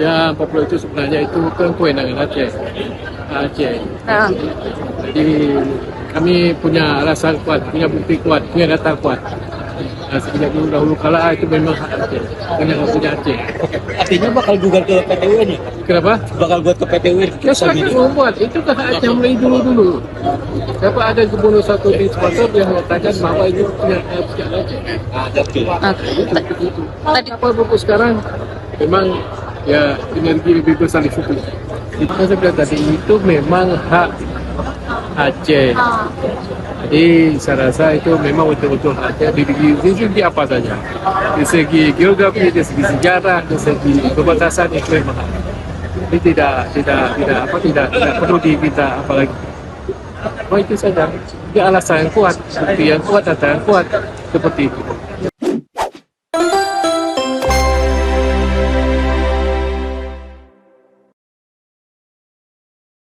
Ya, Papua itu sebenarnya itu kan kewenangan Aceh. Aceh. Jadi kami punya alasan kuat, punya bukti kuat, punya data kuat. Nah, sejak dulu kala itu memang hak Aceh, punya Aceh. Artinya bakal gugat ke PT UN ya? Kenapa? Bakal gugat ke PT UN. Ya silakan membuat, itu kan hak Aceh mulai dulu. Siapa ada gubernur satu di sponsor yang mengatakan bahwa itu punya Aceh. Tadi apa buku sekarang memang ya energi lebih besar di situ. Itu saya bilang tadi itu memang hak Aceh. Jadi saya rasa itu memang betul-betul Aceh di segi apa saja. Di segi geografi, di segi sejarah, di segi perbatasan itu memang hak. Jadi tidak perlu diminta apalagi. Oh itu saja. Dia alasan yang kuat, bukti yang kuat, data yang kuat seperti itu.